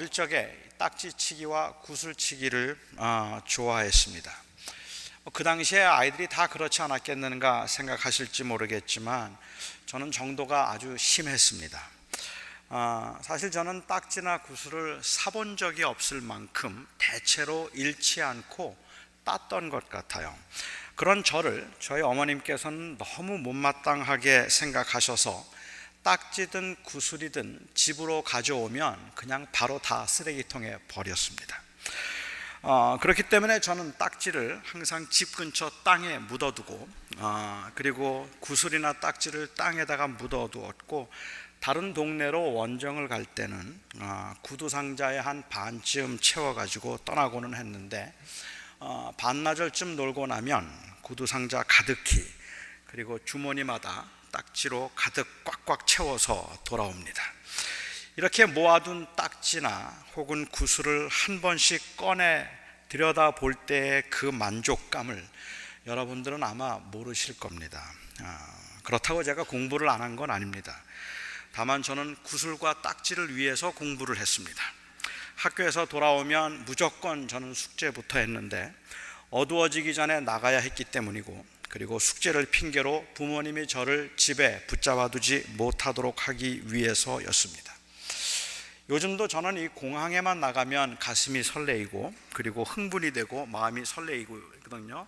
어릴 적에 딱지치기와 구슬치기를 좋아했습니다. 그 당시에 아이들이 다 그렇지 않았겠는가 생각하실지 모르겠지만 저는 정도가 아주 심했습니다. 사실 저는 딱지나 구슬을 사본 적이 없을 만큼 대체로 잃지 않고 땄던 것 같아요. 그런 저를 저희 어머님께서는 너무 못마땅하게 생각하셔서 딱지든 구슬이든 집으로 가져오면 그냥 바로 다 쓰레기통에 버렸습니다. 그렇기 때문에 저는 딱지를 항상 집 근처 땅에 묻어두고 그리고 구슬이나 딱지를 땅에다가 묻어두었고, 다른 동네로 원정을 갈 때는 구두상자에 한 반쯤 채워가지고 떠나고는 했는데 반나절쯤 놀고 나면 구두상자 가득히 그리고 주머니마다 딱지로 가득 꽉꽉 채워서 돌아옵니다. 이렇게 모아둔 딱지나 혹은 구슬을 한 번씩 꺼내 들여다볼 때의 그 만족감을 여러분들은 아마 모르실 겁니다. 그렇다고 제가 공부를 안 한 건 아닙니다. 다만 저는 구슬과 딱지를 위해서 공부를 했습니다. 학교에서 돌아오면 무조건 저는 숙제부터 했는데 어두워지기 전에 나가야 했기 때문이고, 그리고 숙제를 핑계로 부모님이 저를 집에 붙잡아두지 못하도록 하기 위해서였습니다. 요즘도 저는 이 공항에만 나가면 가슴이 설레이고 그리고 흥분이 되고 마음이 설레이거든요.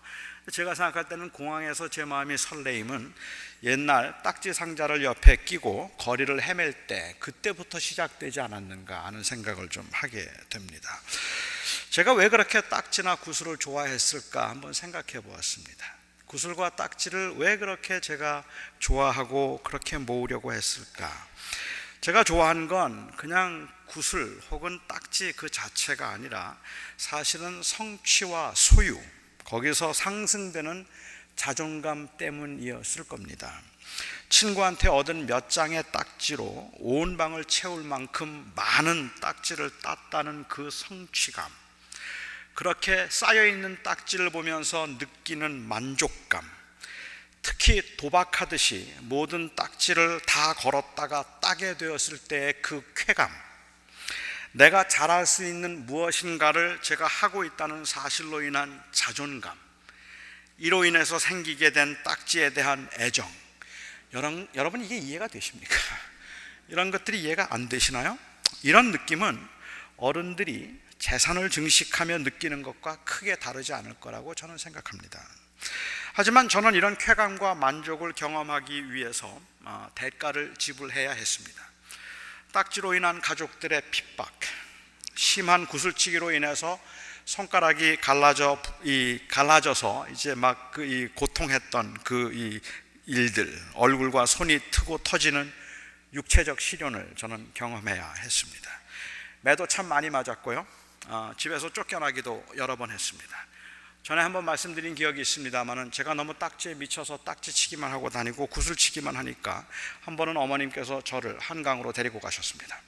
제가 생각할 때는 공항에서 제 마음이 설레임은 옛날 딱지 상자를 옆에 끼고 거리를 헤맬 때 그때부터 시작되지 않았는가 하는 생각을 좀 하게 됩니다. 제가 왜 그렇게 딱지나 구슬을 좋아했을까 한번 생각해 보았습니다. 구슬과 딱지를 왜 그렇게 제가 좋아하고 그렇게 모으려고 했을까? 제가 좋아하는 건 그냥 구슬 혹은 딱지 그 자체가 아니라 사실은 성취와 소유, 거기서 상승되는 자존감 때문이었을 겁니다. 친구한테 얻은 몇 장의 딱지로 온 방을 채울 만큼 많은 딱지를 땄다는 그 성취감, 그렇게 쌓여있는 딱지를 보면서 느끼는 만족감, 특히 도박하듯이 모든 딱지를 다 걸었다가 따게 되었을 때의 그 쾌감, 내가 잘할 수 있는 무엇인가를 제가 하고 있다는 사실로 인한 자존감, 이로 인해서 생기게 된 딱지에 대한 애정, 여러분 이게 이해가 되십니까? 이런 것들이 이해가 안 되시나요? 이런 느낌은 어른들이 재산을 증식하며 느끼는 것과 크게 다르지 않을 거라고 저는 생각합니다. 하지만 저는 이런 쾌감과 만족을 경험하기 위해서 대가를 지불해야 했습니다. 딱지로 인한 가족들의 핍박, 심한 구슬치기로 인해서 손가락이 갈라져서 이제 막 이 고통했던 그 일들, 얼굴과 손이 트고 터지는 육체적 시련을 저는 경험해야 했습니다. 매도 참 많이 맞았고요. 집에서 쫓겨나기도 여러 번 했습니다. 전에 한번 말씀드린 기억이 있습니다만은 제가 너무 딱지에 미쳐서 딱지치기만 하고 다니고 구슬치기만 하니까 한 번은 어머님께서 저를 한강으로 데리고 가셨습니다.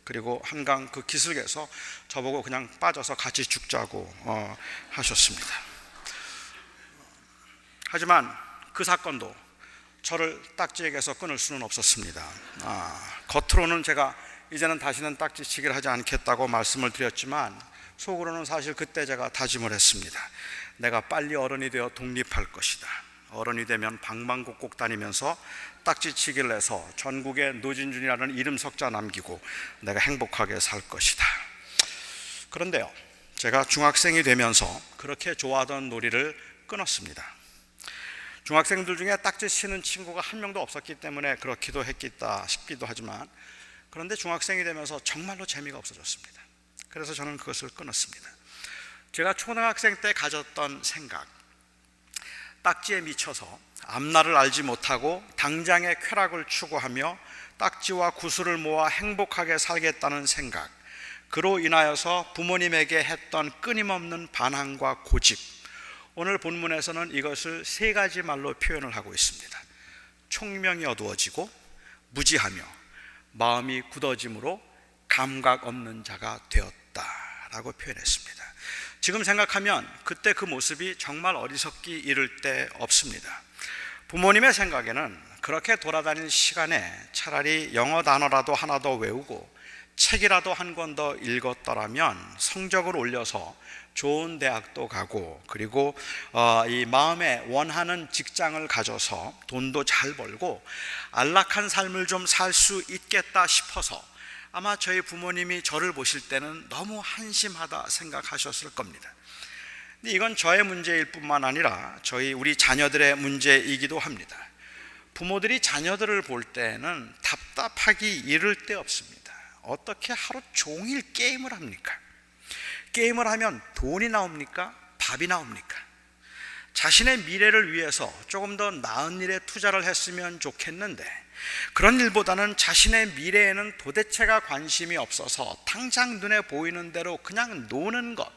그리고 한강 그 기슭에서 저보고 그냥 빠져서 같이 죽자고 하셨습니다. 하지만 그 사건도 저를 딱지에게서 끊을 수는 없었습니다. 겉으로는 제가 이제는 다시는 딱지치기를 하지 않겠다고 말씀을 드렸지만 속으로는 사실 그때 제가 다짐을 했습니다. 내가 빨리 어른이 되어 독립할 것이다. 어른이 되면 방방곡곡 다니면서 딱지치기를 해서 전국에 노진준이라는 이름 석자 남기고 내가 행복하게 살 것이다. 그런데요, 제가 중학생이 되면서 그렇게 좋아하던 놀이를 끊었습니다. 중학생들 중에 딱지 치는 친구가 한 명도 없었기 때문에 그렇기도 했겠다 싶기도 하지만, 그런데 중학생이 되면서 정말로 재미가 없어졌습니다. 그래서 저는 그것을 끊었습니다. 제가 초등학생 때 가졌던 생각, 딱지에 미쳐서 앞날을 알지 못하고 당장의 쾌락을 추구하며 딱지와 구슬을 모아 행복하게 살겠다는 생각, 그로 인하여서 부모님에게 했던 끊임없는 반항과 고집, 오늘 본문에서는 이것을 세 가지 말로 표현을 하고 있습니다. 총명이 어두워지고 무지하며 마음이 굳어짐으로 감각 없는 자가 되었다라고 표현했습니다. 지금 생각하면 그때 그 모습이 정말 어리석기 이를 데 없습니다. 부모님의 생각에는 그렇게 돌아다닐 시간에 차라리 영어 단어라도 하나 더 외우고 책이라도 한 권 더 읽었더라면 성적을 올려서 좋은 대학도 가고, 그리고 이 마음에 원하는 직장을 가져서 돈도 잘 벌고 안락한 삶을 좀 살 수 있겠다 싶어서 아마 저희 부모님이 저를 보실 때는 너무 한심하다 생각하셨을 겁니다. 근데 이건 저의 문제일 뿐만 아니라 우리 자녀들의 문제이기도 합니다. 부모들이 자녀들을 볼 때는 답답하기 이를 데 없습니다. 어떻게 하루 종일 게임을 합니까? 게임을 하면 돈이 나옵니까? 밥이 나옵니까? 자신의 미래를 위해서 조금 더 나은 일에 투자를 했으면 좋겠는데, 그런 일보다는 자신의 미래에는 도대체가 관심이 없어서 당장 눈에 보이는 대로 그냥 노는 것,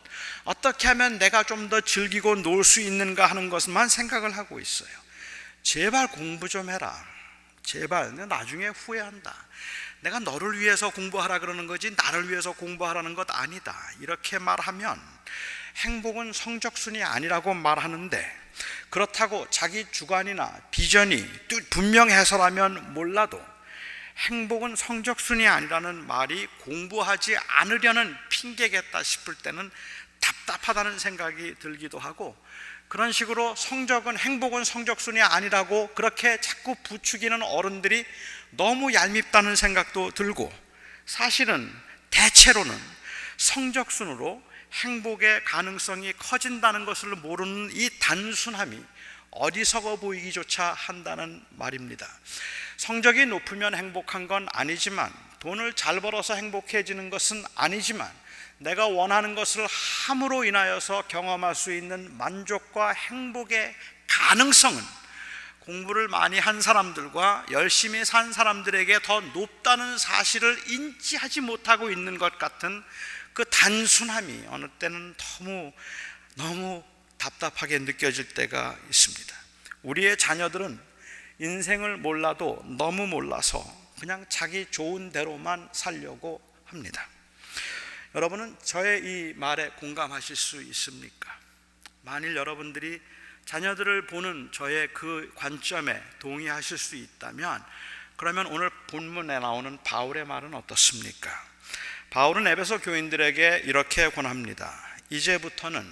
어떻게 하면 내가 좀 더 즐기고 놀 수 있는가 하는 것만 생각을 하고 있어요. 제발 공부 좀 해라. 제발, 나중에 후회한다. 내가 너를 위해서 공부하라 그러는 거지 나를 위해서 공부하라는 것 아니다. 이렇게 말하면 행복은 성적순이 아니라고 말하는데, 그렇다고 자기 주관이나 비전이 분명해서라면 몰라도 행복은 성적순이 아니라는 말이 공부하지 않으려는 핑계겠다 싶을 때는 답답하다는 생각이 들기도 하고, 그런 식으로 행복은 성적순이 아니라고 그렇게 자꾸 부추기는 어른들이 너무 얄밉다는 생각도 들고, 사실은 대체로는 성적순으로 행복의 가능성이 커진다는 것을 모르는 이 단순함이 어리석어 보이기조차 한다는 말입니다. 성적이 높으면 행복한 건 아니지만, 돈을 잘 벌어서 행복해지는 것은 아니지만, 내가 원하는 것을 함으로 인하여서 경험할 수 있는 만족과 행복의 가능성은 공부를 많이 한 사람들과 열심히 산 사람들에게 더 높다는 사실을 인지하지 못하고 있는 것 같은 그 단순함이 어느 때는 너무 답답하게 느껴질 때가 있습니다. 우리의 자녀들은 인생을 몰라도 너무 몰라서 그냥 자기 좋은 대로만 살려고 합니다. 여러분은 저의 이 말에 공감하실 수 있습니까? 만일 여러분들이 자녀들을 보는 저의 그 관점에 동의하실 수 있다면, 그러면 오늘 본문에 나오는 바울의 말은 어떻습니까? 바울은 에베소 교인들에게 이렇게 권합니다. 이제부터는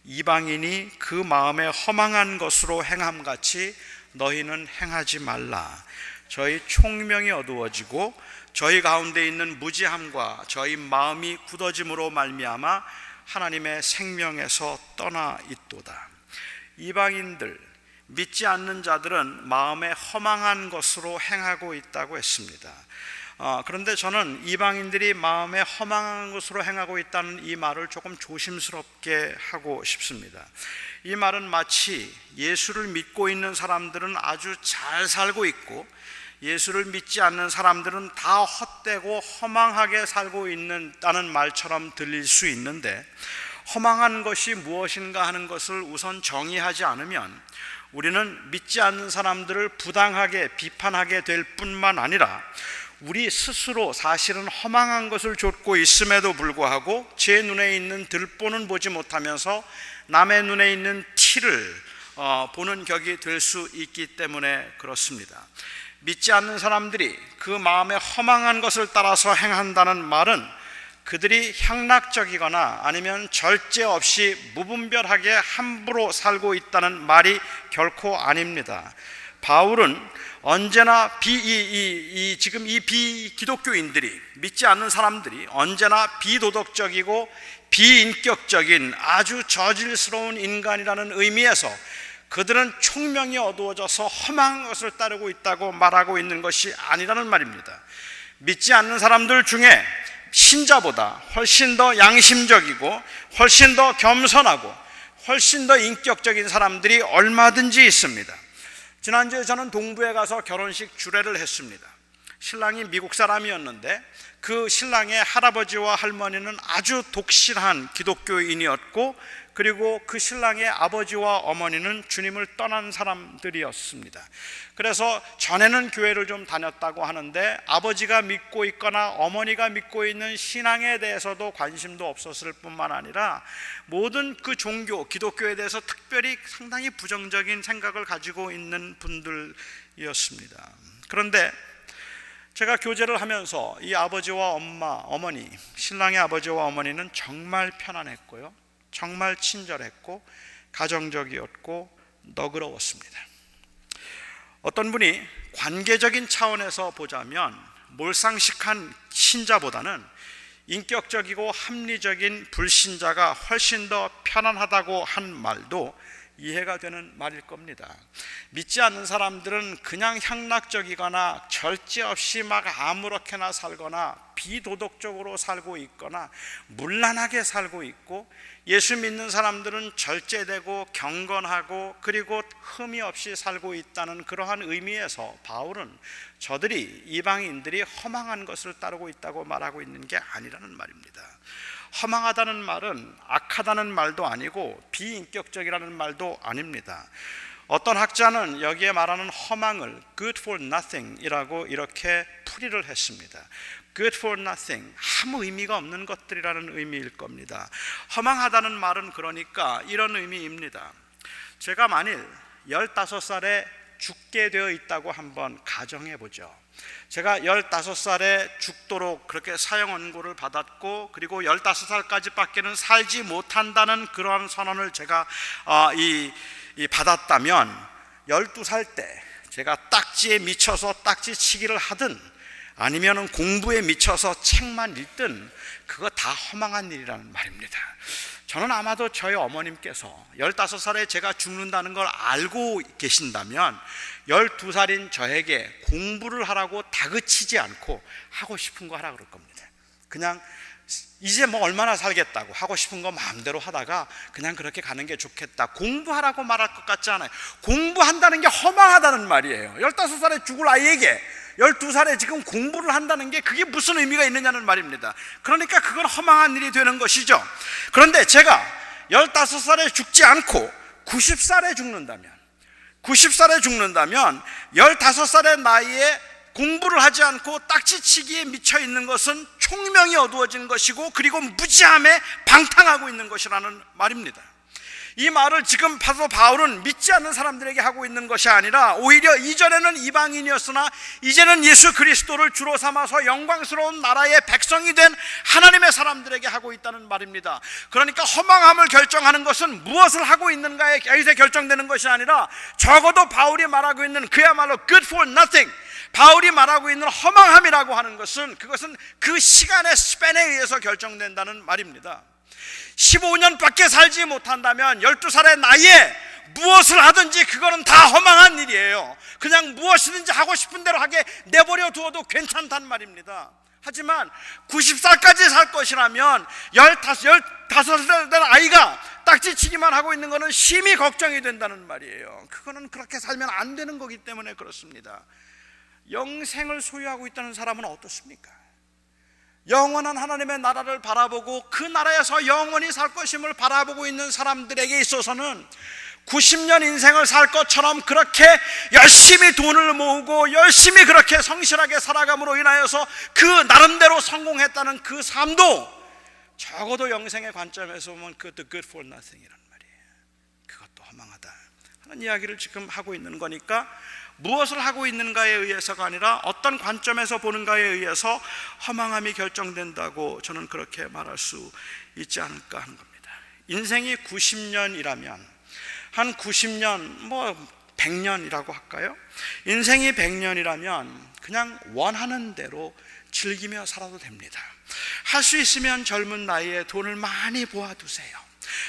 이방인이 그 마음에 허망한 것으로 행함같이 너희는 행하지 말라. 저희 총명이 어두워지고 저희 가운데 있는 무지함과 저희 마음이 굳어짐으로 말미암아 하나님의 생명에서 떠나 있도다. 이방인들, 믿지 않는 자들은 마음에 허망한 것으로 행하고 있다고 했습니다. 그런데 저는 이방인들이 마음에 허망한 것으로 행하고 있다는 이 말을 조금 조심스럽게 하고 싶습니다. 이 말은 마치 예수를 믿고 있는 사람들은 아주 잘 살고 있고, 예수를 믿지 않는 사람들은 다 헛되고 허망하게 살고 있다는 말처럼 들릴 수 있는데, 허망한 것이 무엇인가 하는 것을 우선 정의하지 않으면 우리는 믿지 않는 사람들을 부당하게 비판하게 될 뿐만 아니라 우리 스스로 사실은 허망한 것을 좇고 있음에도 불구하고 제 눈에 있는 들보는 보지 못하면서 남의 눈에 있는 티를 보는 격이 될 수 있기 때문에 그렇습니다. 믿지 않는 사람들이 그 마음에 허망한 것을 따라서 행한다는 말은 그들이 향락적이거나 아니면 절제 없이 무분별하게 함부로 살고 있다는 말이 결코 아닙니다. 바울은 언제나 지금 이 비기독교인들이, 믿지 않는 사람들이 언제나 비도덕적이고 비인격적인 아주 저질스러운 인간이라는 의미에서 그들은 총명이 어두워져서 험한 것을 따르고 있다고 말하고 있는 것이 아니라는 말입니다. 믿지 않는 사람들 중에 신자보다 훨씬 더 양심적이고 훨씬 더 겸손하고 훨씬 더 인격적인 사람들이 얼마든지 있습니다. 지난주에 저는 동부에 가서 결혼식 주례를 했습니다. 신랑이 미국 사람이었는데 그 신랑의 할아버지와 할머니는 아주 독실한 기독교인이었고, 그리고 그 신랑의 아버지와 어머니는 주님을 떠난 사람들이었습니다. 그래서 전에는 교회를 좀 다녔다고 하는데 아버지가 믿고 있거나 어머니가 믿고 있는 신앙에 대해서도 관심도 없었을 뿐만 아니라 모든 그 종교, 기독교에 대해서 특별히 상당히 부정적인 생각을 가지고 있는 분들이었습니다. 그런데 제가 교제를 하면서 이 아버지와 어머니, 신랑의 아버지와 어머니는 정말 편안했고요, 정말 친절했고 가정적이었고 너그러웠습니다. 어떤 분이 관계적인 차원에서 보자면 몰상식한 신자보다는 인격적이고 합리적인 불신자가 훨씬 더 편안하다고 한 말도 이해가 되는 말일 겁니다. 믿지 않는 사람들은 그냥 향락적이거나 절제 없이 막 아무렇게나 살거나 비도덕적으로 살고 있거나 문란하게 살고 있고, 예수 믿는 사람들은 절제되고 경건하고 그리고 흠이 없이 살고 있다는 그러한 의미에서 바울은 저들이, 이방인들이 허망한 것을 따르고 있다고 말하고 있는 게 아니라는 말입니다. 허망하다는 말은 악하다는 말도 아니고 비인격적이라는 말도 아닙니다. 어떤 학자는 여기에 말하는 허망을 good for nothing 이라고 이렇게 풀이를 했습니다. good for nothing, 아무 의미가 없는 것들이라는 의미일 겁니다. 허망하다는 말은 그러니까 이런 의미입니다. 제가 만일 15살에 죽게 되어 있다고 한번 가정해 보죠. 제가 15살에 죽도록 그렇게 사형원고를 받았고, 그리고 15살까지 밖에는 살지 못한다는 그러한 선언을 제가 받았다면 12살 때 제가 딱지에 미쳐서 딱지치기를 하든 아니면 공부에 미쳐서 책만 읽든 그거 다 허망한 일이라는 말입니다. 저는 아마도 저희 어머님께서 15살에 제가 죽는다는 걸 알고 계신다면 12살인 저에게 공부를 하라고 다그치지 않고 하고 싶은 거 하라 그럴 겁니다. 그냥 이제 뭐 얼마나 살겠다고 하고 싶은 거 마음대로 하다가 그냥 그렇게 가는 게 좋겠다, 공부하라고 말할 것 같지 않아요. 공부한다는 게 허망하다는 말이에요. 15살에 죽을 아이에게 12살에 지금 공부를 한다는 게 그게 무슨 의미가 있느냐는 말입니다. 그러니까 그건 허망한 일이 되는 것이죠. 그런데 제가 15살에 죽지 않고 90살에 죽는다면 15살의 나이에 공부를 하지 않고 딱지치기에 미쳐 있는 것은 총명이 어두워진 것이고, 그리고 무지함에 방탕하고 있는 것이라는 말입니다. 이 말을 지금 바울은 믿지 않는 사람들에게 하고 있는 것이 아니라 오히려 이전에는 이방인이었으나 이제는 예수 그리스도를 주로 삼아서 영광스러운 나라의 백성이 된 하나님의 사람들에게 하고 있다는 말입니다. 그러니까 허망함을 결정하는 것은 무엇을 하고 있는가에 결정되는 것이 아니라, 적어도 바울이 말하고 있는 그야말로 good for nothing, 바울이 말하고 있는 허망함이라고 하는 것은 그것은 그 시간의 스팬에 의해서 결정된다는 말입니다. 15년밖에 살지 못한다면 12살의 나이에 무엇을 하든지 그거는 다 허망한 일이에요. 그냥 무엇이든지 하고 싶은 대로 하게 내버려 두어도 괜찮단 말입니다. 하지만 90살까지 살 것이라면 15살 된 아이가 딱지치기만 하고 있는 것은 심히 걱정이 된다는 말이에요. 그거는 그렇게 살면 안 되는 거기 때문에 그렇습니다. 영생을 소유하고 있다는 사람은 어떻습니까? 영원한 하나님의 나라를 바라보고 그 나라에서 영원히 살 것임을 바라보고 있는 사람들에게 있어서는 90년 인생을 살 것처럼 그렇게 열심히 돈을 모으고 열심히 그렇게 성실하게 살아감으로 인하여서 그 나름대로 성공했다는 그 삶도 적어도 영생의 관점에서 보면 그것도 good for nothing이란 말이에요. 그것도 허망하다 하는 이야기를 지금 하고 있는 거니까, 무엇을 하고 있는가에 의해서가 아니라 어떤 관점에서 보는가에 의해서 허망함이 결정된다고 저는 그렇게 말할 수 있지 않을까 하는 겁니다. 인생이 90년이라면 한 90년, 100년이라고 할까요? 인생이 100년이라면 그냥 원하는 대로 즐기며 살아도 됩니다. 할 수 있으면 젊은 나이에 돈을 많이 모아두세요.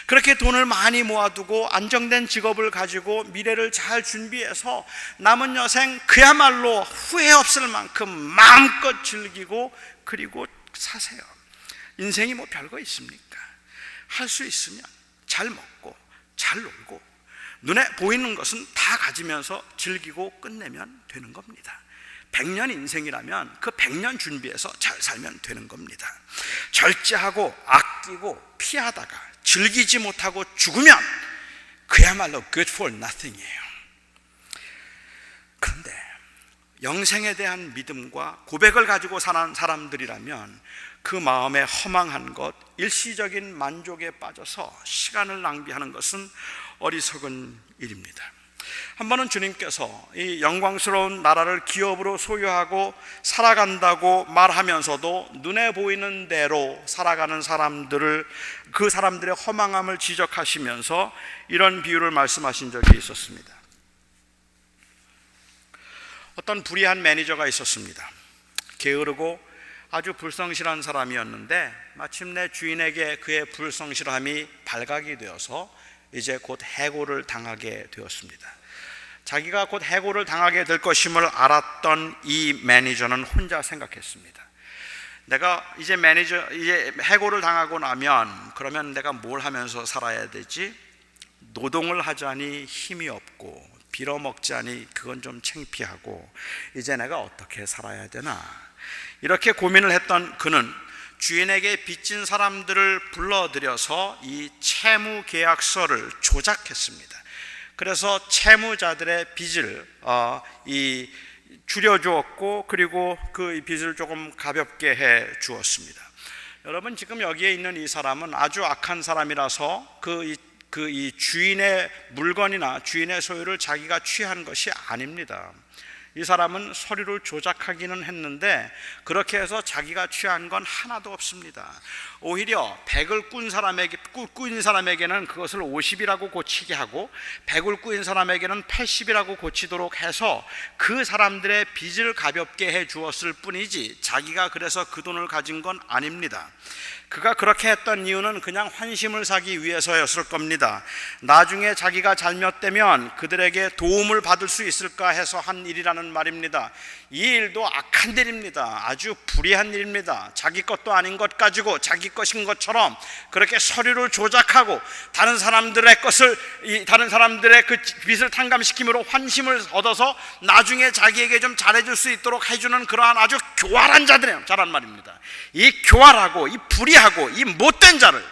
그렇게 돈을 많이 모아두고 안정된 직업을 가지고 미래를 잘 준비해서 남은 여생 그야말로 후회 없을 만큼 마음껏 즐기고 그리고 사세요. 인생이 뭐 별거 있습니까? 할 수 있으면 잘 먹고 잘 놀고 눈에 보이는 것은 다 가지면서 즐기고 끝내면 되는 겁니다. 100년 인생이라면 그 100년 준비해서 잘 살면 되는 겁니다. 절제하고 아끼고 피하다가 즐기지 못하고 죽으면 그야말로 good for nothing이에요. 그런데 영생에 대한 믿음과 고백을 가지고 사는 사람들이라면 그 마음에 허망한 것, 일시적인 만족에 빠져서 시간을 낭비하는 것은 어리석은 일입니다. 한 번은 주님께서 이 영광스러운 나라를 기업으로 소유하고 살아간다고 말하면서도 눈에 보이는 대로 살아가는 사람들을, 그 사람들의 허망함을 지적하시면서 이런 비유를 말씀하신 적이 있었습니다. 어떤 불의한 매니저가 있었습니다. 게으르고 아주 불성실한 사람이었는데 마침내 주인에게 그의 불성실함이 발각이 되어서 이제 곧 해고를 당하게 되었습니다. 자기가 곧 해고를 당하게 될 것임을 알았던 이 매니저는 혼자 생각했습니다. 내가 이제 해고를 당하고 나면 그러면 내가 뭘 하면서 살아야 되지? 노동을 하자니 힘이 없고 빌어먹자니 그건 좀 창피하고 이제 내가 어떻게 살아야 되나? 이렇게 고민을 했던 그는 주인에게 빚진 사람들을 불러들여서 이 채무 계약서를 조작했습니다. 그래서 채무자들의 빚을 줄여주었고, 그리고 그 빚을 조금 가볍게 해 주었습니다. 여러분, 지금 여기에 있는 이 사람은 아주 악한 사람이라서 이 주인의 물건이나 주인의 소유를 자기가 취한 것이 아닙니다. 이 사람은 서류를 조작하기는 했는데 그렇게 해서 자기가 취한 건 하나도 없습니다. 오히려 100을 꾸인 사람에게는 그것을 50이라고 고치게 하고 100을 꾸인 사람에게는 80이라고 고치도록 해서 그 사람들의 빚을 가볍게 해 주었을 뿐이지 자기가 그래서 그 돈을 가진 건 아닙니다. 그가 그렇게 했던 이유는 그냥 환심을 사기 위해서였을 겁니다. 나중에 자기가 잘못되면 그들에게 도움을 받을 수 있을까 해서 한 일이라는 말입니다. 이 일도 악한 일입니다. 아주 불의한 일입니다. 자기 것도 아닌 것 가지고 자기 것인 것처럼 그렇게 서류를 조작하고 다른 사람들의 그 빚을 탕감시킴으로 환심을 얻어서 나중에 자기에게 좀 잘해줄 수 있도록 해주는 그러한 아주 교활한 자란 말입니다. 이 교활하고 이 불의하고 이 못된 자를,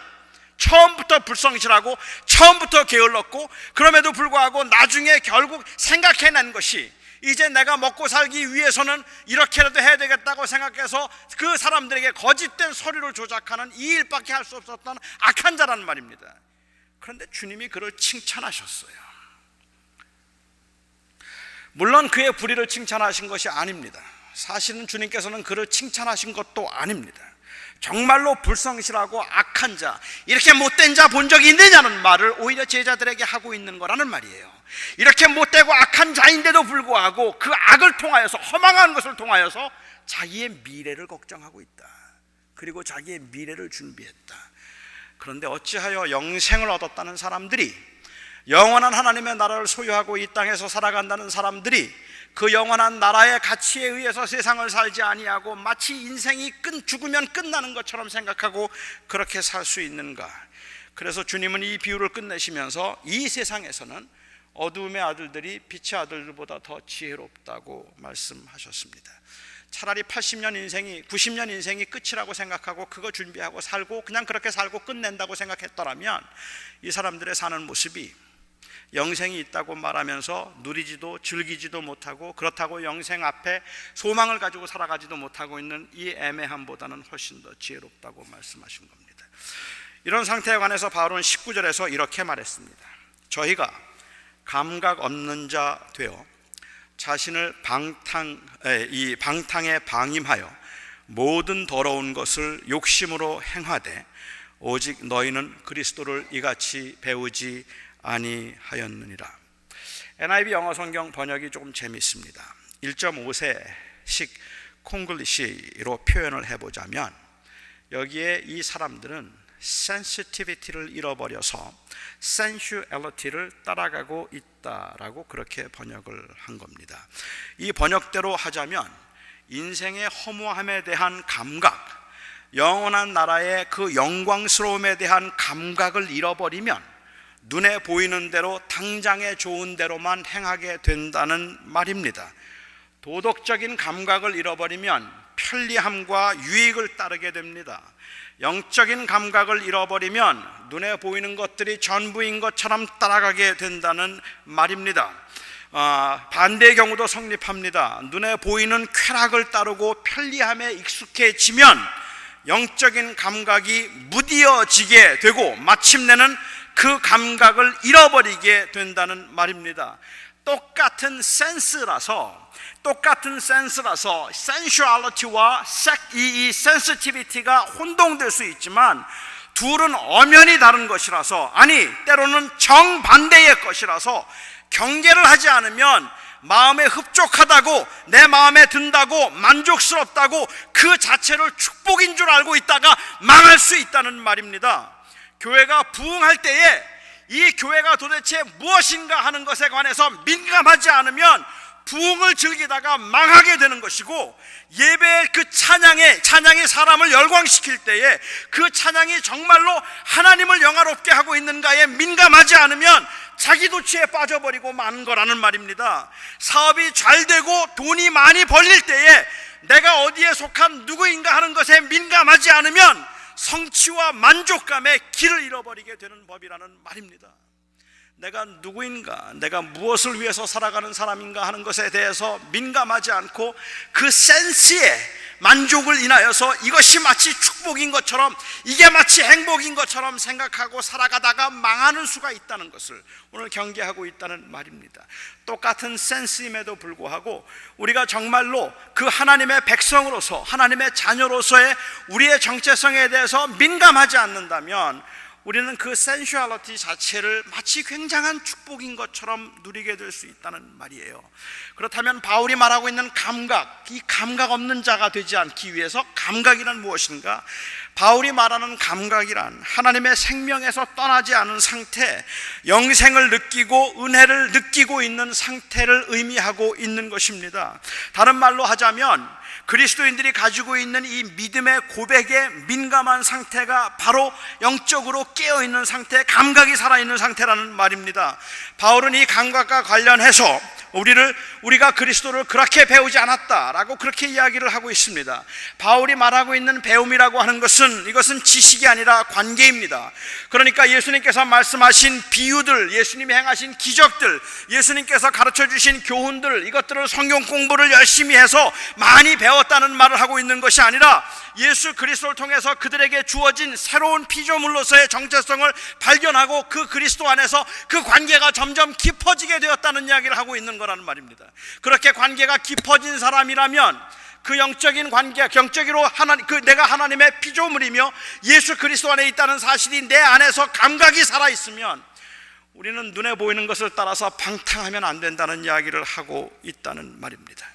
처음부터 불성실하고 처음부터 게을렀고 그럼에도 불구하고 나중에 결국 생각해낸 것이 이제 내가 먹고 살기 위해서는 이렇게라도 해야 되겠다고 생각해서 그 사람들에게 거짓된 서류를 조작하는 이 일밖에 할 수 없었던 악한 자란 말입니다. 그런데 주님이 그를 칭찬하셨어요. 물론 그의 불의를 칭찬하신 것이 아닙니다. 사실은 주님께서는 그를 칭찬하신 것도 아닙니다. 정말로 불성실하고 악한 자, 이렇게 못된 자 본 적이 있느냐는 말을 오히려 제자들에게 하고 있는 거라는 말이에요. 이렇게 못되고 악한 자인데도 불구하고 그 악을 통하여서, 허망한 것을 통하여서 자기의 미래를 걱정하고 있다. 그리고 자기의 미래를 준비했다. 그런데 어찌하여 영생을 얻었다는 사람들이, 영원한 하나님의 나라를 소유하고 이 땅에서 살아간다는 사람들이 그 영원한 나라의 가치에 의해서 세상을 살지 아니하고 마치 인생이 죽으면 끝나는 것처럼 생각하고 그렇게 살 수 있는가? 그래서 주님은 이 비유를 끝내시면서 이 세상에서는 어두움의 아들들이 빛의 아들들보다 더 지혜롭다고 말씀하셨습니다. 차라리 80년 인생이, 90년 인생이 끝이라고 생각하고 그거 준비하고 살고 그냥 그렇게 살고 끝낸다고 생각했더라면 이 사람들의 사는 모습이 영생이 있다고 말하면서 누리지도 즐기지도 못하고 그렇다고 영생 앞에 소망을 가지고 살아가지도 못하고 있는 이 애매함보다는 훨씬 더 지혜롭다고 말씀하신 겁니다. 이런 상태에 관해서 바울은 19절에서 이렇게 말했습니다. 저희가 감각 없는 자 되어 자신을 방탕에 방임하여 모든 더러운 것을 욕심으로 행하되 오직 너희는 그리스도를 이같이 배우지 아니하였느니라. NIV 영어 성경 번역이 조금 재미있습니다. 1.5세식 콩글리시로 표현을 해보자면 여기에 이 사람들은 sensitivity를 잃어버려서 sensuality를 따라가고 있다라고 그렇게 번역을 한 겁니다. 이 번역대로 하자면 인생의 허무함에 대한 감각, 영원한 나라의 그 영광스러움에 대한 감각을 잃어버리면 눈에 보이는 대로 당장에 좋은 대로만 행하게 된다는 말입니다. 도덕적인 감각을 잃어버리면 편리함과 유익을 따르게 됩니다. 영적인 감각을 잃어버리면 눈에 보이는 것들이 전부인 것처럼 따라가게 된다는 말입니다. 반대의 경우도 성립합니다. 눈에 보이는 쾌락을 따르고 편리함에 익숙해지면 영적인 감각이 무디어지게 되고 마침내는 그 감각을 잃어버리게 된다는 말입니다. 똑같은 센스라서 sensuality와 이 sensitivity가 혼동될 수 있지만 둘은 엄연히 다른 것이라서, 아니 때로는 정반대의 것이라서 경계를 하지 않으면 마음에 흡족하다고, 내 마음에 든다고, 만족스럽다고 그 자체를 축복인 줄 알고 있다가 망할 수 있다는 말입니다. 교회가 부흥할 때에 이 교회가 도대체 무엇인가 하는 것에 관해서 민감하지 않으면 부흥을 즐기다가 망하게 되는 것이고, 예배의 그 찬양이 사람을 열광시킬 때에 그 찬양이 정말로 하나님을 영화롭게 하고 있는가에 민감하지 않으면 자기 도취에 빠져버리고 마는 거라는 말입니다. 사업이 잘 되고 돈이 많이 벌릴 때에 내가 어디에 속한 누구인가 하는 것에 민감하지 않으면 성취와 만족감에 길을 잃어버리게 되는 법이라는 말입니다. 내가 누구인가, 내가 무엇을 위해서 살아가는 사람인가 하는 것에 대해서 민감하지 않고 그 센스에 만족을 인하여서 이것이 마치 축복인 것처럼, 이게 마치 행복인 것처럼 생각하고 살아가다가 망하는 수가 있다는 것을 오늘 경계하고 있다는 말입니다. 똑같은 센스임에도 불구하고 우리가 정말로 그 하나님의 백성으로서, 하나님의 자녀로서의 우리의 정체성에 대해서 민감하지 않는다면 우리는 그 센슈얼리티 자체를 마치 굉장한 축복인 것처럼 누리게 될 수 있다는 말이에요. 그렇다면 바울이 말하고 있는 감각, 이 감각 없는 자가 되지 않기 위해서 감각이란 무엇인가? 바울이 말하는 감각이란 하나님의 생명에서 떠나지 않은 상태, 영생을 느끼고 은혜를 느끼고 있는 상태를 의미하고 있는 것입니다. 다른 말로 하자면 그리스도인들이 가지고 있는 이 믿음의 고백에 민감한 상태가 바로 영적으로 깨어있는 상태, 감각이 살아있는 상태라는 말입니다. 바울은 이 감각과 관련해서 우리가 그리스도를 그렇게 배우지 않았다라고 그렇게 이야기를 하고 있습니다. 바울이 말하고 있는 배움이라고 하는 것은, 이것은 지식이 아니라 관계입니다. 그러니까 예수님께서 말씀하신 비유들, 예수님이 행하신 기적들, 예수님께서 가르쳐 주신 교훈들, 이것들을 성경 공부를 열심히 해서 많이 배웠다는 말을 하고 있는 것이 아니라 예수 그리스도를 통해서 그들에게 주어진 새로운 피조물로서의 정체성을 발견하고 그 그리스도 안에서 그 관계가 점점 깊어지게 되었다는 이야기를 하고 있는 거라는 말입니다. 그렇게 관계가 깊어진 사람이라면 그 영적인 관계, 영적으로 내가 하나님의 피조물이며 예수 그리스도 안에 있다는 사실이 내 안에서 감각이 살아있으면 우리는 눈에 보이는 것을 따라서 방탕하면 안 된다는 이야기를 하고 있다는 말입니다.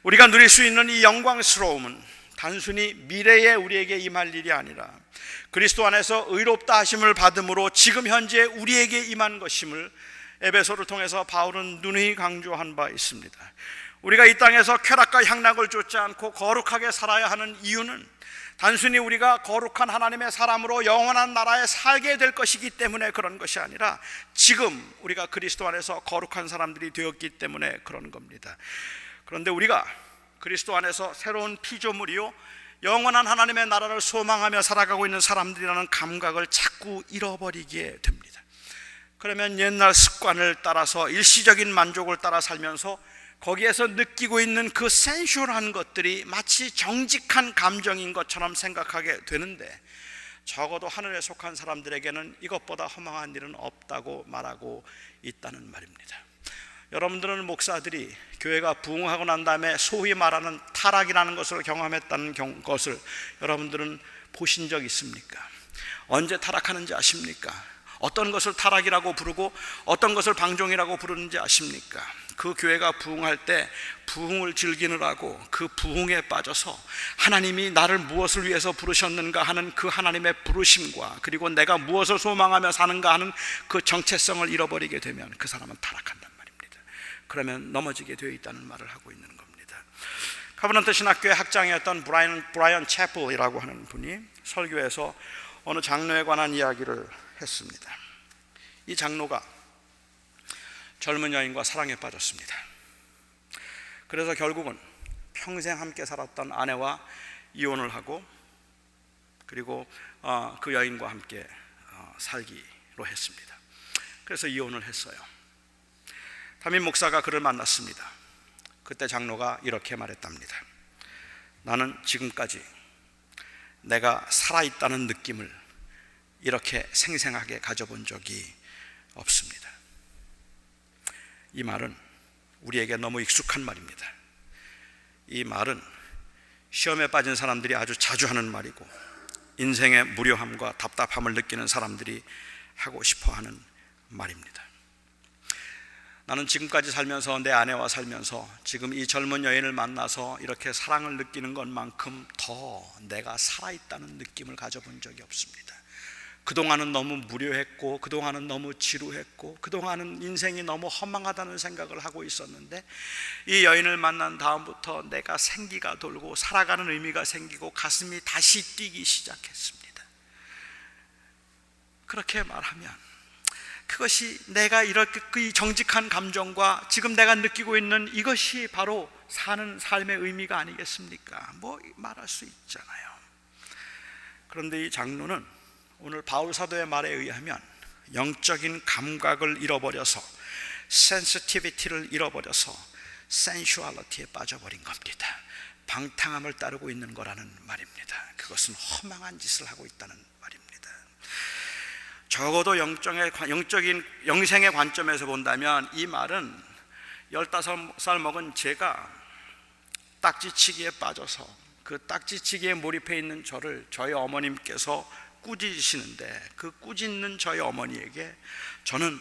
우리가 누릴 수 있는 이 영광스러움은 단순히 미래에 우리에게 임할 일이 아니라 그리스도 안에서 의롭다 하심을 받음으로 지금 현재 우리에게 임한 것임을 에베소를 통해서 바울은 누누이 강조한 바 있습니다. 우리가 이 땅에서 쾌락과 향락을 쫓지 않고 거룩하게 살아야 하는 이유는 단순히 우리가 거룩한 하나님의 사람으로 영원한 나라에 살게 될 것이기 때문에 그런 것이 아니라 지금 우리가 그리스도 안에서 거룩한 사람들이 되었기 때문에 그런 겁니다. 그런데 우리가 그리스도 안에서 새로운 피조물이요 영원한 하나님의 나라를 소망하며 살아가고 있는 사람들이라는 감각을 자꾸 잃어버리게 됩니다. 그러면 옛날 습관을 따라서 일시적인 만족을 따라 살면서 거기에서 느끼고 있는 그 센슈얼한 것들이 마치 정직한 감정인 것처럼 생각하게 되는데, 적어도 하늘에 속한 사람들에게는 이것보다 허망한 일은 없다고 말하고 있다는 말입니다. 여러분들은 목사들이 교회가 부흥하고 난 다음에 소위 말하는 타락이라는 것을 경험했다는 것을 여러분들은 보신 적 있습니까? 언제 타락하는지 아십니까? 어떤 것을 타락이라고 부르고 어떤 것을 방종이라고 부르는지 아십니까? 그 교회가 부흥할 때 부흥을 즐기느라고 그 부흥에 빠져서 하나님이 나를 무엇을 위해서 부르셨는가 하는 그 하나님의 부르심과 그리고 내가 무엇을 소망하며 사는가 하는 그 정체성을 잃어버리게 되면 그 사람은 타락한단 말입니다. 그러면 넘어지게 되어 있다는 말을 하고 있는 겁니다. 카버넌트 신학교의 학장이었던 브라이언 채플이라고 하는 분이 설교에서 어느 장로에 관한 이야기를 했습니다. 이 장로가 젊은 여인과 사랑에 빠졌습니다. 그래서 결국은 평생 함께 살았던 아내와 이혼을 하고 그리고 그 여인과 함께 살기로 했습니다. 그래서 이혼을 했어요. 담임 목사가 그를 만났습니다. 그때 장로가 이렇게 말했답니다. 나는 지금까지 내가 살아있다는 느낌을 이렇게 생생하게 가져본 적이 없습니다. 이 말은 우리에게 너무 익숙한 말입니다. 이 말은 시험에 빠진 사람들이 아주 자주 하는 말이고, 인생의 무료함과 답답함을 느끼는 사람들이 하고 싶어하는 말입니다. 나는 지금까지 살면서, 내 아내와 살면서 지금 이 젊은 여인을 만나서 이렇게 사랑을 느끼는 것만큼 더 내가 살아있다는 느낌을 가져본 적이 없습니다. 그동안은 너무 무료했고, 그동안은 너무 지루했고, 그동안은 인생이 너무 허망하다는 생각을 하고 있었는데, 이 여인을 만난 다음부터 내가 생기가 돌고 살아가는 의미가 생기고 가슴이 다시 뛰기 시작했습니다. 그렇게 말하면 그것이 내가 이렇게 그 정직한 감정과 지금 내가 느끼고 있는 이것이 바로 사는 삶의 의미가 아니겠습니까? 뭐 말할 수 있잖아요. 그런데 이 장로는 오늘 바울 사도의 말에 의하면 영적인 감각을 잃어버려서, 센시티비티를 잃어버려서 센슈얼리티에 빠져버린 겁니다. 방탕함을 따르고 있는 거라는 말입니다. 그것은 허망한 짓을 하고 있다는 말입니다. 적어도 영적인 영생의 관점에서 본다면 이 말은 15살 먹은 제가 딱지치기에 빠져서 그 딱지치기에 몰입해 있는 저를 저희 어머님께서 꾸짖으시는데, 그 꾸짖는 저희 어머니에게 저는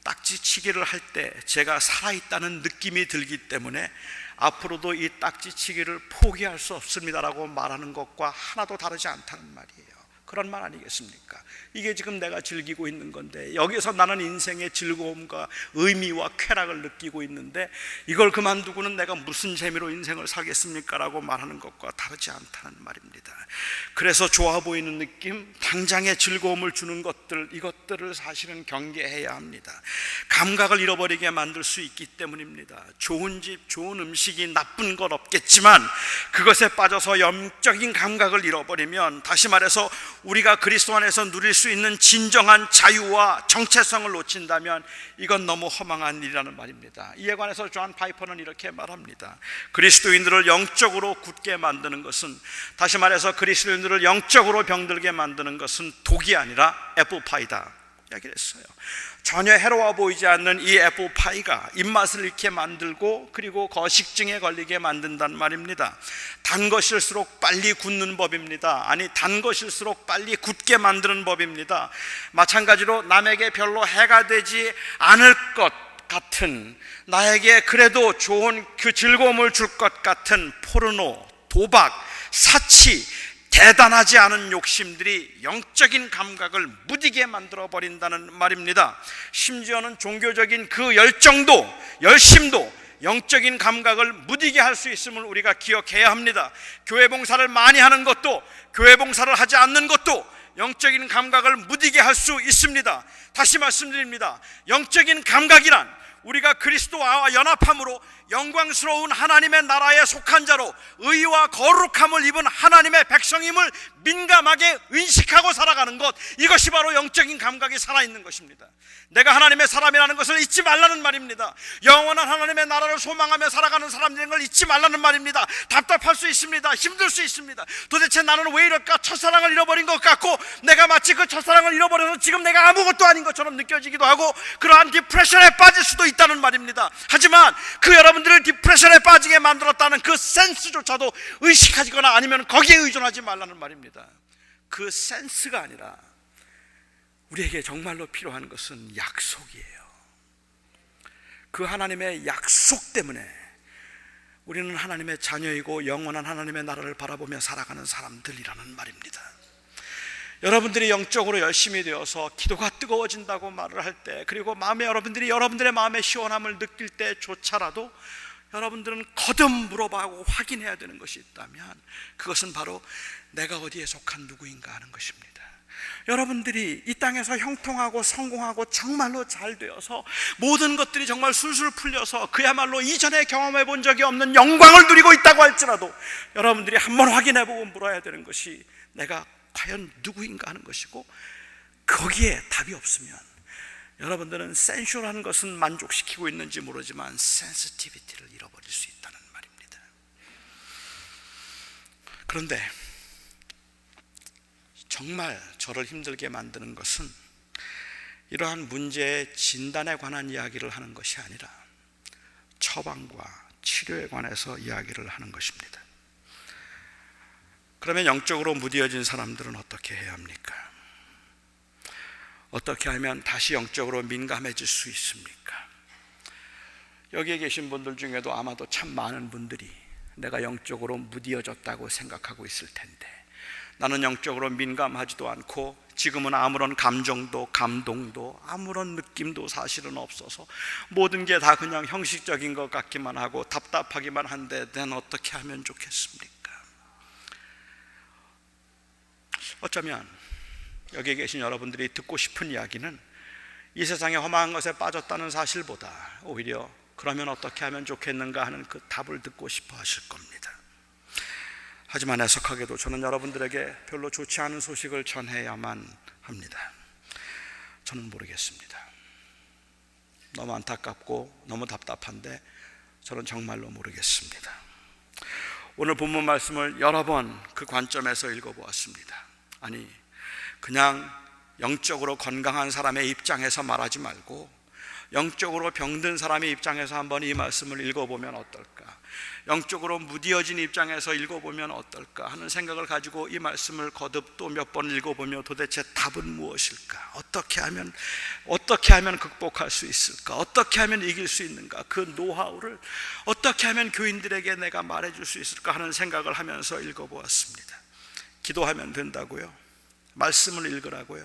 딱지치기를 할 때 제가 살아있다는 느낌이 들기 때문에 앞으로도 이 딱지치기를 포기할 수 없습니다라고 말하는 것과 하나도 다르지 않다는 말이에요. 그런 말 아니겠습니까? 이게 지금 내가 즐기고 있는 건데, 여기서 나는 인생의 즐거움과 의미와 쾌락을 느끼고 있는데 이걸 그만두고는 내가 무슨 재미로 인생을 살겠습니까? 라고 말하는 것과 다르지 않다는 말입니다. 그래서 좋아 보이는 느낌, 당장의 즐거움을 주는 것들, 이것들을 사실은 경계해야 합니다. 감각을 잃어버리게 만들 수 있기 때문입니다. 좋은 집, 좋은 음식이 나쁜 건 없겠지만 그것에 빠져서 영적인 감각을 잃어버리면, 다시 말해서 우리가 그리스도 안에서 누릴 수 있는 진정한 자유와 정체성을 놓친다면 이건 너무 허망한 일이라는 말입니다. 이에 관해서 존 파이퍼는 이렇게 말합니다. 그리스도인들을 영적으로 굳게 만드는 것은, 다시 말해서 그리스도인들을 영적으로 병들게 만드는 것은 독이 아니라 애플파이다 이야기를 했어요. 전혀 해로워 보이지 않는 이 애플파이가 입맛을 잃게 만들고, 그리고 거식증에 걸리게 만든단 말입니다. 단 것일수록 빨리 굳는 법입니다. 아니, 단 것일수록 빨리 굳게 만드는 법입니다. 마찬가지로 남에게 별로 해가 되지 않을 것 같은, 나에게 그래도 좋은 그 즐거움을 줄 것 같은 포르노, 도박, 사치, 대단하지 않은 욕심들이 영적인 감각을 무디게 만들어 버린다는 말입니다. 심지어는 종교적인 그 열심도 영적인 감각을 무디게 할 수 있음을 우리가 기억해야 합니다. 교회 봉사를 많이 하는 것도, 교회 봉사를 하지 않는 것도 영적인 감각을 무디게 할 수 있습니다. 다시 말씀드립니다. 영적인 감각이란 우리가 그리스도와 연합함으로 영광스러운 하나님의 나라에 속한 자로 의와 거룩함을 입은 하나님의 백성임을 민감하게 인식하고 살아가는 것, 이것이 바로 영적인 감각이 살아있는 것입니다. 내가 하나님의 사람이라는 것을 잊지 말라는 말입니다. 영원한 하나님의 나라를 소망하며 살아가는 사람들인 걸 잊지 말라는 말입니다. 답답할 수 있습니다. 힘들 수 있습니다. 도대체 나는 왜 이럴까? 첫사랑을 잃어버린 것 같고, 내가 마치 그 첫사랑을 잃어버려서 지금 내가 아무것도 아닌 것처럼 느껴지기도 하고, 그러한 디프레션에 빠질 수도 있다는 말입니다. 하지만 그 여러분들을 디프레션에 빠지게 만들었다는 그 센스조차도 의식하거나 아니면 거기에 의존하지 말라는 말입니다. 그 센스가 아니라 우리에게 정말로 필요한 것은 약속이에요. 그 하나님의 약속 때문에 우리는 하나님의 자녀이고 영원한 하나님의 나라를 바라보며 살아가는 사람들이라는 말입니다. 여러분들이 영적으로 열심히 되어서 기도가 뜨거워진다고 말을 할 때, 그리고 여러분들이 여러분들의 마음의 시원함을 느낄 때조차라도 여러분들은 거듭 물어봐고 확인해야 되는 것이 있다면 그것은 바로 내가 어디에 속한 누구인가 하는 것입니다. 여러분들이 이 땅에서 형통하고 성공하고 정말로 잘 되어서 모든 것들이 정말 술술 풀려서 그야말로 이전에 경험해 본 적이 없는 영광을 누리고 있다고 할지라도 여러분들이 한번 확인해보고 물어야 되는 것이 내가 과연 누구인가 하는 것이고, 거기에 답이 없으면 여러분들은 센슈얼한 것은 만족시키고 있는지 모르지만 센시티비티를 잃어버릴 수 있다는 말입니다. 그런데 정말 저를 힘들게 만드는 것은 이러한 문제의 진단에 관한 이야기를 하는 것이 아니라 처방과 치료에 관해서 이야기를 하는 것입니다. 그러면 영적으로 무뎌진 사람들은 어떻게 해야 합니까? 어떻게 하면 다시 영적으로 민감해질 수 있습니까? 여기에 계신 분들 중에도 아마도 참 많은 분들이 내가 영적으로 무뎌졌다고 생각하고 있을 텐데, 나는 영적으로 민감하지도 않고 지금은 아무런 감정도 감동도 아무런 느낌도 사실은 없어서 모든 게 다 그냥 형식적인 것 같기만 하고 답답하기만 한데 난 어떻게 하면 좋겠습니까? 어쩌면 여기 계신 여러분들이 듣고 싶은 이야기는 이 세상에 험한 것에 빠졌다는 사실보다 오히려 그러면 어떻게 하면 좋겠는가 하는 그 답을 듣고 싶어 하실 겁니다. 하지만 애석하게도 저는 여러분들에게 별로 좋지 않은 소식을 전해야만 합니다. 저는 모르겠습니다. 너무 안타깝고 너무 답답한데 저는 정말로 모르겠습니다. 오늘 본문 말씀을 여러 번 그 관점에서 읽어보았습니다. 아니, 그냥 영적으로 건강한 사람의 입장에서 말하지 말고 영적으로 병든 사람의 입장에서 한번 이 말씀을 읽어보면 어떨까, 영적으로 무뎌진 입장에서 읽어보면 어떨까 하는 생각을 가지고 이 말씀을 거듭 또 몇 번 읽어보며 도대체 답은 무엇일까, 어떻게 하면 극복할 수 있을까, 어떻게 하면 이길 수 있는가, 그 노하우를 어떻게 하면 교인들에게 내가 말해줄 수 있을까 하는 생각을 하면서 읽어보았습니다. 기도하면 된다고요? 말씀을 읽으라고요?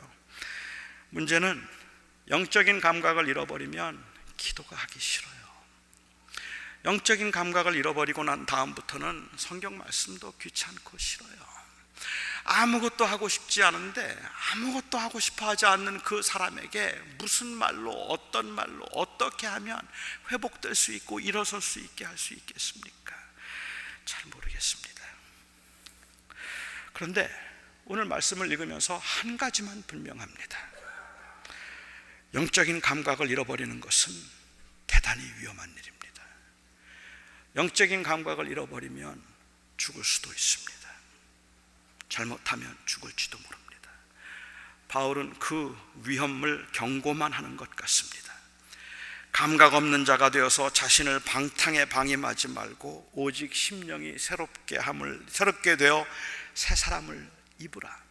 문제는 영적인 감각을 잃어버리면 기도가 하기 싫어요. 영적인 감각을 잃어버리고 난 다음부터는 성경 말씀도 귀찮고 싫어요. 아무것도 하고 싶지 않은데 아무것도 하고 싶어 하지 않는 그 사람에게 무슨 말로, 어떤 말로, 어떻게 하면 회복될 수 있고 일어설 수 있게 할 수 있겠습니까? 잘 모르겠습니다. 그런데 오늘 말씀을 읽으면서 한 가지만 분명합니다. 영적인 감각을 잃어버리는 것은 대단히 위험한 일입니다. 영적인 감각을 잃어버리면 죽을 수도 있습니다. 잘못하면 죽을지도 모릅니다. 바울은 그 위험을 경고만 하는 것 같습니다. 감각 없는 자가 되어서 자신을 방탕에 방임하지 말고 오직 심령이 새롭게 되어 새 사람을 입으라.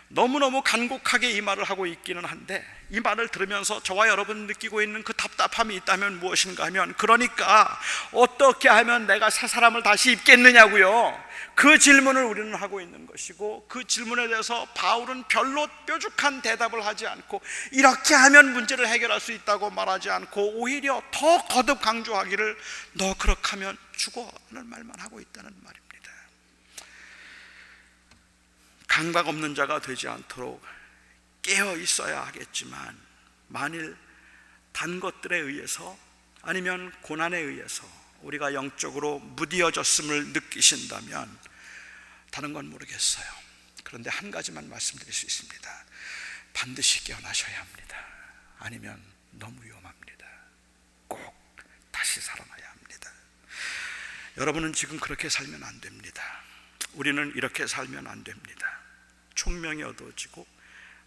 너무너무 간곡하게 이 말을 하고 있기는 한데, 이 말을 들으면서 저와 여러분 느끼고 있는 그 답답함이 있다면 무엇인가 하면, 그러니까 어떻게 하면 내가 새 사람을 다시 입겠느냐고요. 그 질문을 우리는 하고 있는 것이고, 그 질문에 대해서 바울은 별로 뾰족한 대답을 하지 않고 이렇게 하면 문제를 해결할 수 있다고 말하지 않고 오히려 더 거듭 강조하기를 너 그렇게 하면 죽어 라는 말만 하고 있다는 말입니다. 감각 없는 자가 되지 않도록 깨어 있어야 하겠지만, 만일 단 것들에 의해서 아니면 고난에 의해서 우리가 영적으로 무디어졌음을 느끼신다면 다른 건 모르겠어요. 그런데 한 가지만 말씀드릴 수 있습니다. 반드시 깨어나셔야 합니다. 아니면 너무 위험합니다. 꼭 다시 살아나야 합니다. 여러분은 지금 그렇게 살면 안 됩니다. 우리는 이렇게 살면 안 됩니다. 총명이 어두워지고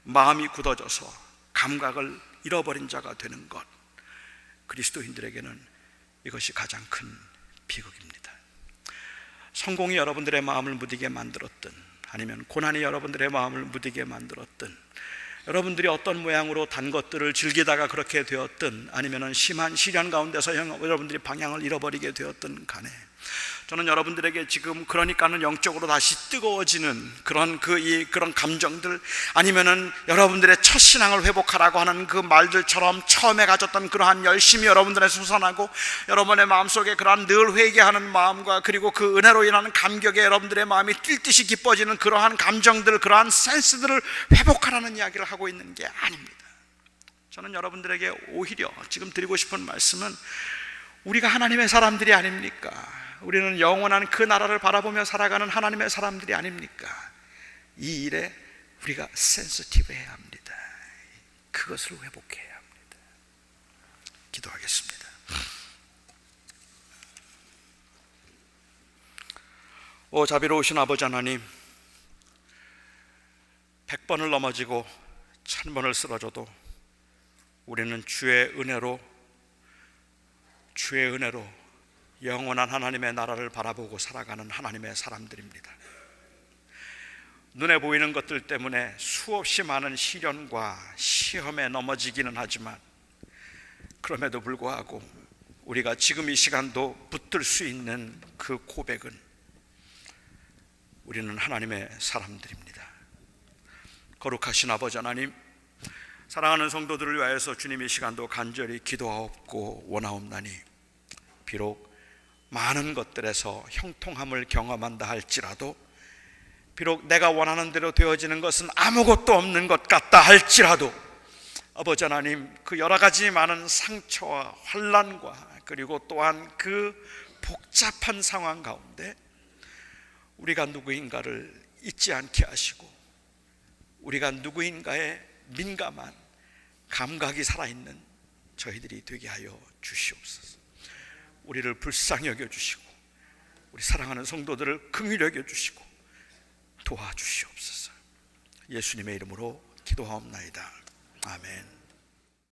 마음이 굳어져서 감각을 잃어버린 자가 되는 것, 그리스도인들에게는 이것이 가장 큰 비극입니다. 성공이 여러분들의 마음을 무디게 만들었든 아니면 고난이 여러분들의 마음을 무디게 만들었든, 여러분들이 어떤 모양으로 단 것들을 즐기다가 그렇게 되었든 아니면 심한 시련 가운데서 여러분들이 방향을 잃어버리게 되었든 간에, 저는 여러분들에게 지금 그러니까는 영적으로 다시 뜨거워지는 그런 감정들, 아니면은 여러분들의 첫 신앙을 회복하라고 하는 그 말들처럼 처음에 가졌던 그러한 열심이 여러분들의 솟아나고 여러분의 마음속에 그러한 늘 회개하는 마음과 그리고 그 은혜로 인하는 감격에 여러분들의 마음이 뛸 듯이 기뻐지는 그러한 감정들, 그러한 센스들을 회복하라는 이야기를 하고 있는 게 아닙니다. 저는 여러분들에게 오히려 지금 드리고 싶은 말씀은, 우리가 하나님의 사람들이 아닙니까? 우리는 영원한 그 나라를 바라보며 살아가는 하나님의 사람들이 아닙니까? 이 일에 우리가 센시티브해야 합니다. 그것을 회복해야 합니다. 기도하겠습니다. 오 자비로우신 아버지 하나님, 100번을 넘어지고 1000번을 쓰러져도 우리는 주의 은혜로 영원한 하나님의 나라를 바라보고 살아가는 하나님의 사람들입니다. 눈에 보이는 것들 때문에 수없이 많은 시련과 시험에 넘어지기는 하지만, 그럼에도 불구하고 우리가 지금 이 시간도 붙들 수 있는 그 고백은, 우리는 하나님의 사람들입니다. 거룩하신 아버지 하나님, 사랑하는 성도들을 위하여서 주님 이 시간도 간절히 기도하옵고 원하옵나니, 비록 많은 것들에서 형통함을 경험한다 할지라도, 비록 내가 원하는 대로 되어지는 것은 아무것도 없는 것 같다 할지라도, 아버지 하나님, 그 여러 가지 많은 상처와 환난과 그리고 또한 그 복잡한 상황 가운데 우리가 누구인가를 잊지 않게 하시고, 우리가 누구인가에 민감한 감각이 살아있는 저희들이 되게 하여 주시옵소서. 우리를 불쌍히 여겨주시고 우리 사랑하는 성도들을 긍휼히 여겨주시고 도와주시옵소서. 예수님의 이름으로 기도하옵나이다. 아멘.